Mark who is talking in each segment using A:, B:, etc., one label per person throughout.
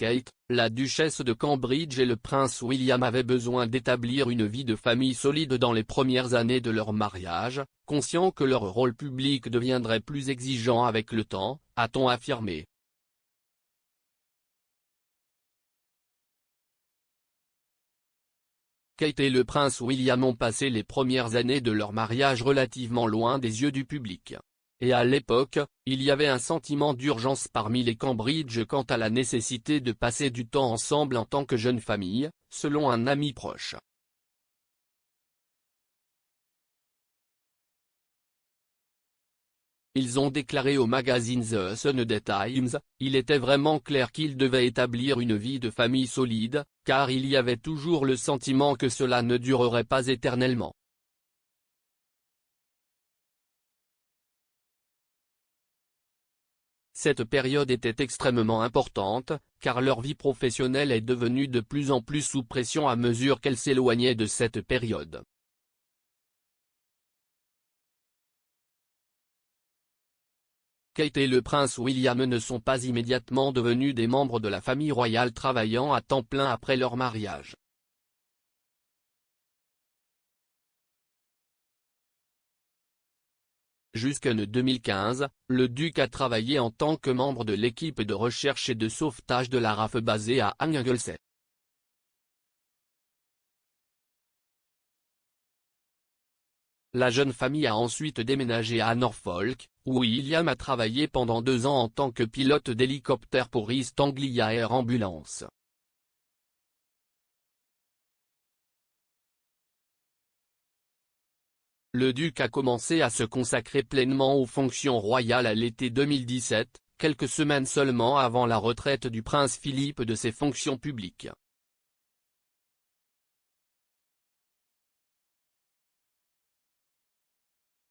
A: Kate, la duchesse de Cambridge et le prince William avaient besoin d'établir une vie de famille solide dans les premières années de leur mariage, conscients que leur rôle public deviendrait plus exigeant avec le temps, a-t-on affirmé. Kate et le prince William ont passé les premières années de leur mariage relativement loin des yeux du public. Et à l'époque, il y avait un sentiment d'urgence parmi les Cambridge quant à la nécessité de passer du temps ensemble en tant que jeune famille, selon un ami proche. Ils ont déclaré au magazine The Sunday Times, il était vraiment clair qu'ils devaient établir une vie de famille solide, car il y avait toujours le sentiment que cela ne durerait pas éternellement. Cette période était extrêmement importante, car leur vie professionnelle est devenue de plus en plus sous pression à mesure qu'elle s'éloignait de cette période. Kate et le prince William ne sont pas immédiatement devenus des membres de la famille royale travaillant à temps plein après leur mariage. Jusqu'en 2015, le duc a travaillé en tant que membre de l'équipe de recherche et de sauvetage de la RAF basée à Anglesey. La jeune famille a ensuite déménagé à Norfolk, où William a travaillé pendant 2 ans en tant que pilote d'hélicoptère pour East Anglia Air Ambulance. Le duc a commencé à se consacrer pleinement aux fonctions royales à l'été 2017, quelques semaines seulement avant la retraite du prince Philippe de ses fonctions publiques.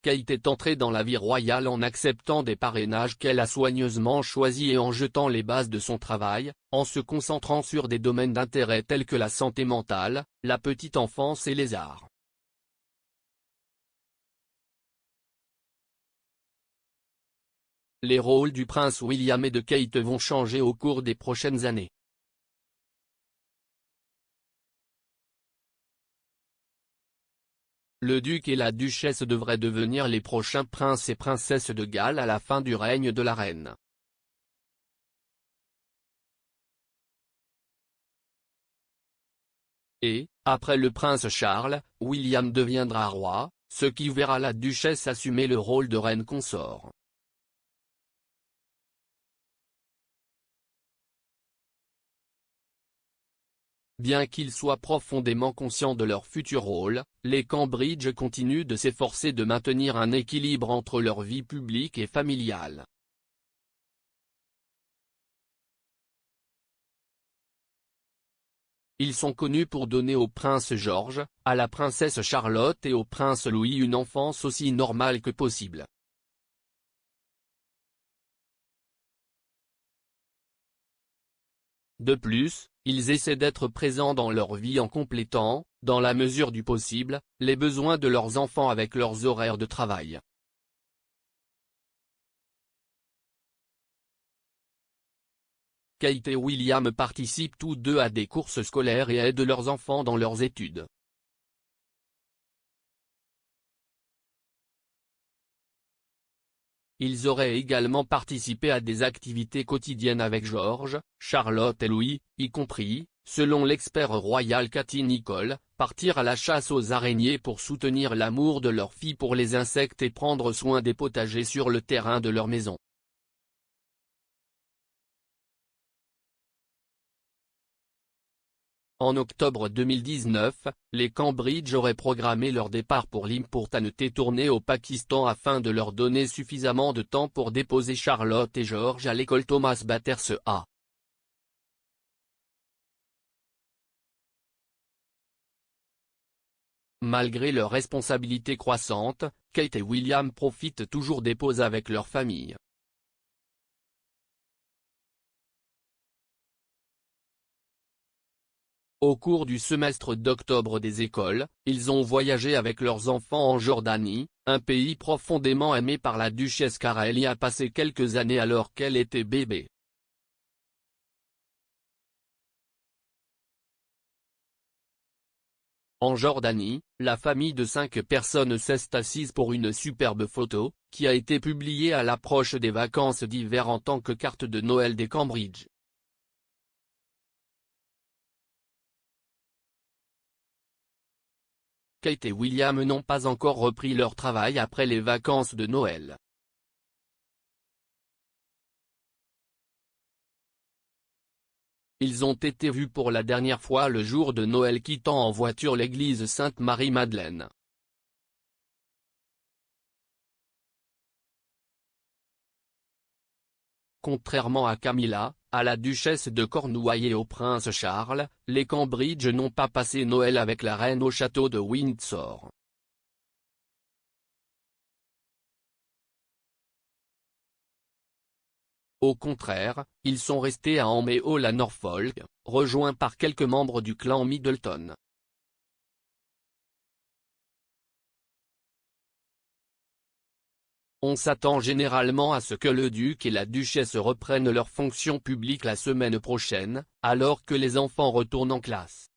A: Kate est entrée dans la vie royale en acceptant des parrainages qu'elle a soigneusement choisis et en jetant les bases de son travail, en se concentrant sur des domaines d'intérêt tels que la santé mentale, la petite enfance et les arts. Les rôles du prince William et de Kate vont changer au cours des prochaines années. Le duc et la duchesse devraient devenir les prochains princes et princesses de Galles à la fin du règne de la reine. Et, après le prince Charles, William deviendra roi, ce qui verra la duchesse assumer le rôle de reine consort. Bien qu'ils soient profondément conscients de leur futur rôle, les Cambridge continuent de s'efforcer de maintenir un équilibre entre leur vie publique et familiale. Ils sont connus pour donner au prince George, à la princesse Charlotte et au prince Louis une enfance aussi normale que possible. De plus, ils essaient d'être présents dans leur vie en complétant, dans la mesure du possible, les besoins de leurs enfants avec leurs horaires de travail. Kate et William participent tous deux à des courses scolaires et aident leurs enfants dans leurs études. Ils auraient également participé à des activités quotidiennes avec George, Charlotte et Louis, y compris, selon l'expert royal Cathy Nicholl, partir à la chasse aux araignées pour soutenir l'amour de leur fille pour les insectes et prendre soin des potagers sur le terrain de leur maison. En octobre 2019, les Cambridge auraient programmé leur départ pour l'importante tournée au Pakistan afin de leur donner suffisamment de temps pour déposer Charlotte et George à l'école Thomas Bathurst A. Malgré leurs responsabilités croissantes, Kate et William profitent toujours des pauses avec leur famille. Au cours du semestre d'octobre des écoles, ils ont voyagé avec leurs enfants en Jordanie, un pays profondément aimé par la duchesse car elle y a passé quelques années alors qu'elle était bébé. En Jordanie, la famille de 5 personnes s'est assise pour une superbe photo, qui a été publiée à l'approche des vacances d'hiver en tant que carte de Noël des Cambridge. Kate et William n'ont pas encore repris leur travail après les vacances de Noël. Ils ont été vus pour la dernière fois le jour de Noël quittant en voiture l'église Sainte-Marie-Madeleine. Contrairement à Camilla, à la duchesse de Cornouailles et au prince Charles, les Cambridge n'ont pas passé Noël avec la reine au château de Windsor. Au contraire, ils sont restés à Amey Hall à Norfolk, rejoints par quelques membres du clan Middleton. On s'attend généralement à ce que le duc et la duchesse reprennent leurs fonctions publiques la semaine prochaine, alors que les enfants retournent en classe.